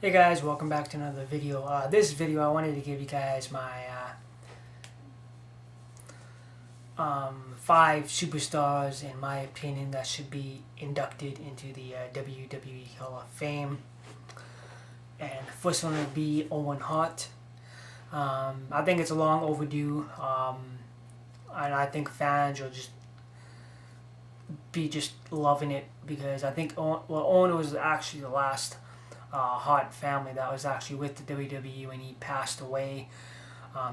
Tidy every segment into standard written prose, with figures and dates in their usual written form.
Hey guys, welcome back to another video. This video I wanted to give you guys my 5 superstars in my opinion that should be inducted into the WWE Hall of Fame. And the first one would be Owen Hart. I think it's a long overdue, and I think fans will just loving it, because I think Owen was actually the last Hart family that was actually with the WWE when he passed away.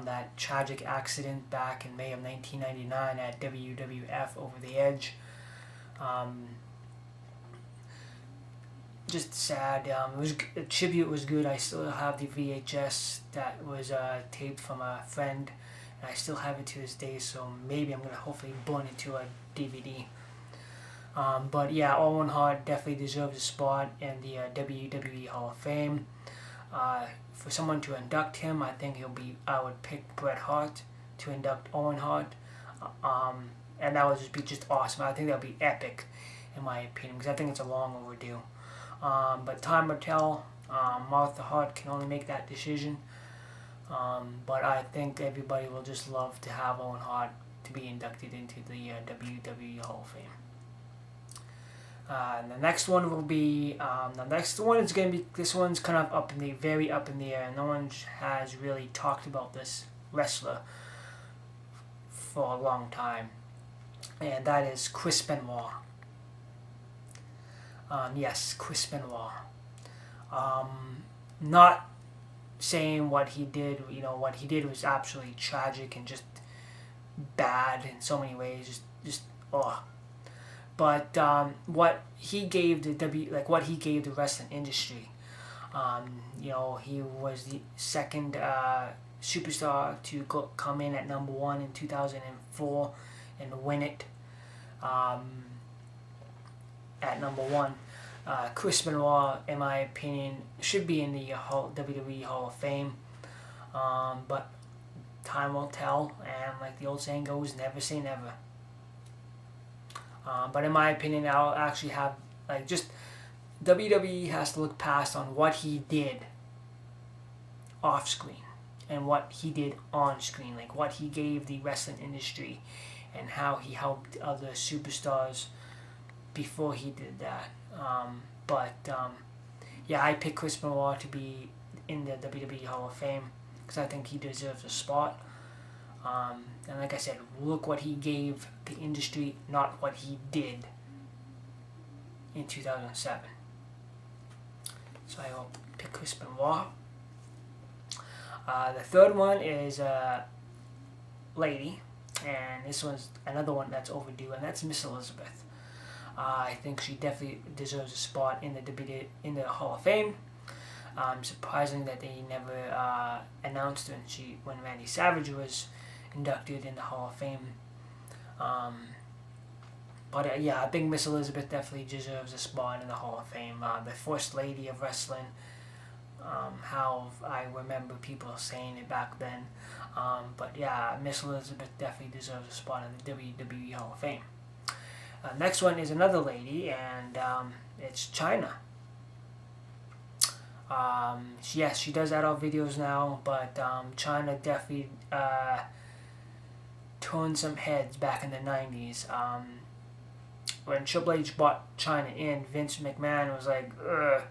That tragic accident back in May of 1999 at WWF Over the Edge. Just sad. The tribute was good. I still have the VHS that was taped from a friend, and I still have it to this day. So maybe I'm gonna hopefully burn it to a DVD. But yeah, Owen Hart definitely deserves a spot in the WWE Hall of Fame. For someone to induct him, I think I would pick Bret Hart to induct Owen Hart. And that would just be awesome. I think that would be epic, in my opinion, because I think it's a long overdue. But time will tell. Martha Hart can only make that decision. But I think everybody will just love to have Owen Hart to be inducted into the WWE Hall of Fame. The next one will be, this one's kind of very up in the air. No one has really talked about this wrestler for a long time, and that is Chris Benoit. Yes, Chris Benoit. Not saying what he did, what he did was absolutely tragic and just bad in so many ways, but what he gave the wrestling industry, he was the second superstar to come in at number 1 in 2004 and win it at number 1. Chris Benoit, in my opinion, should be in the WWE Hall of Fame, but time will tell, and like the old saying goes, never say never. But in my opinion, I'll actually have, WWE has to look past on what he did off screen and what he did on screen, like what he gave the wrestling industry and how he helped other superstars before he did that. Yeah, I picked Chris Benoit to be in the WWE Hall of Fame because I think he deserves a spot. And like I said, look what he gave the industry, not what he did in 2007. So I will pick Chris Benoit. The third one is a lady, and this one's another one that's overdue, and that's Miss Elizabeth. I think she definitely deserves a spot in the Hall of Fame. Surprising that they never announced her when Randy Savage was inducted in the Hall of Fame. Yeah, I think Miss Elizabeth definitely deserves a spot in the Hall of Fame. The first lady of wrestling, how I remember people saying it back then. But yeah, Miss Elizabeth definitely deserves a spot in the WWE Hall of Fame. Next one is another lady, and it's Chyna. Yes, she does adult videos now, but Chyna definitely turned some heads back in the 90s. When Triple H bought Chyna in, Vince McMahon was like, ugh.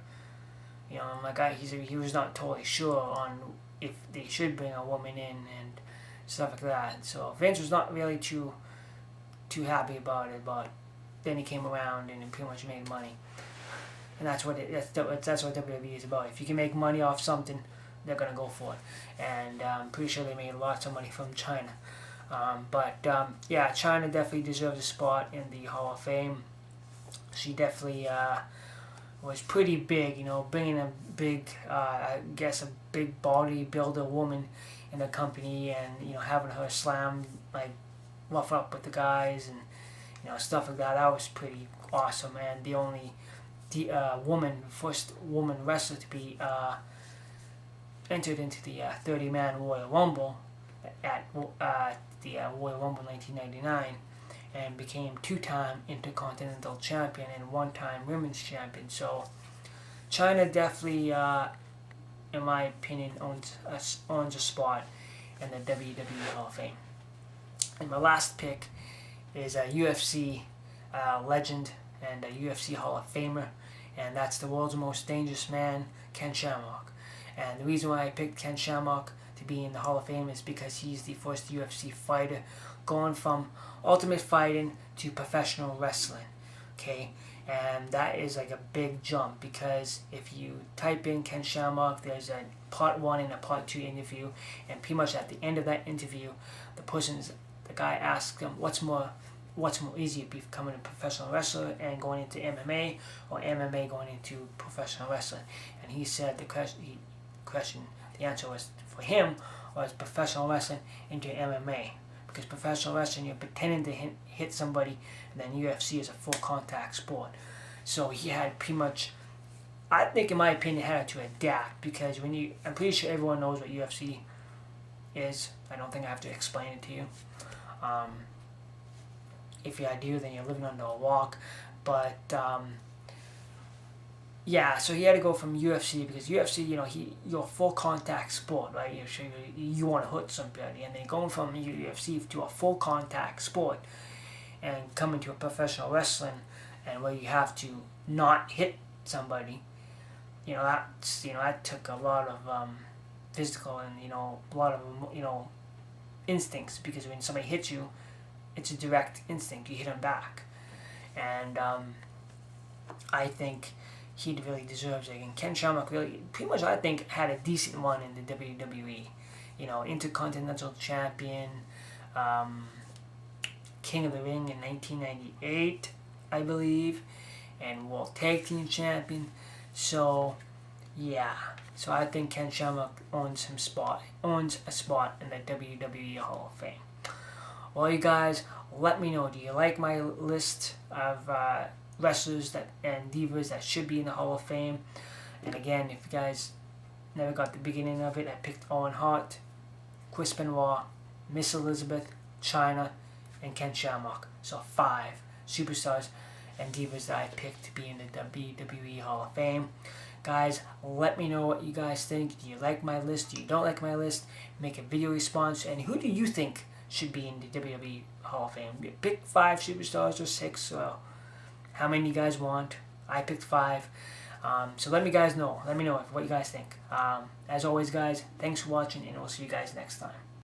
He was not totally sure on if they should bring a woman in and stuff like that. So Vince was not really too happy about it, but then he came around and pretty much made money. And that's what WWE is about. If you can make money off something, they're gonna go for it. And I'm pretty sure they made lots of money from Chyna. Yeah, Chyna definitely deserves a spot in the Hall of Fame. She definitely was pretty big, bringing a big, a big bodybuilder woman in the company, and having her slam, rough up with the guys and stuff like that. That was pretty awesome. And first woman wrestler to be entered into the 30-man Royal Rumble at the Royal Rumble 1999, and became 2-time Intercontinental Champion and 1-time Women's Champion. So Chyna definitely in my opinion, owns a spot in the WWE Hall of Fame. And my last pick is a UFC legend and a UFC Hall of Famer, and that's the world's most dangerous man, Ken Shamrock. And the reason why I picked Ken Shamrock to be in the Hall of Fame is because he's the first UFC fighter going from ultimate fighting to professional wrestling. Okay, and that is like a big jump, because if you type in Ken Shamrock, there's a part 1 and a part 2 interview, and pretty much at the end of that interview, the guy asks him what's more easier, becoming a professional wrestler and going into MMA, or MMA going into professional wrestling. And he said the answer was, for him, was professional wrestling into MMA, because professional wrestling, you're pretending to hit somebody, and then UFC is a full contact sport. So he had pretty much, I think in my opinion, had to adapt, because I'm pretty sure everyone knows what UFC is. I don't think I have to explain it to you. If you do, then you're living under a rock. But yeah, so he had to go from UFC, because UFC, you're a full contact sport, right? You want to hurt somebody, and then going from UFC to a full contact sport and coming to a professional wrestling, and where you have to not hit somebody, that took a lot of physical and a lot of instincts, because when somebody hits you, it's a direct instinct. You hit them back, and I think he really deserves it. And Ken Shamrock really, pretty much, I think, had a decent one in the WWE. Intercontinental Champion, King of the Ring in 1998, I believe, and World Tag Team Champion. So, yeah. So I think Ken Shamrock owns a spot in the WWE Hall of Fame. Well, you guys, let me know. Do you like my list of wrestlers and divas that should be in the Hall of Fame? And again, if you guys never got the beginning of it, I picked Owen, Hart, Chris Benoit, Miss Elizabeth, Chyna, and Ken Shamrock. So 5 superstars and divas that I picked to be in the WWE Hall of Fame. Guys, let me know what you guys think. Do you like my list? Do you don't like my list? Make a video response. And who do you think should be in the WWE Hall of Fame? Pick 5 superstars or 6. How many you guys want? I picked 5. So let me know what you guys think. As always, guys, thanks for watching, and we'll see you guys next time.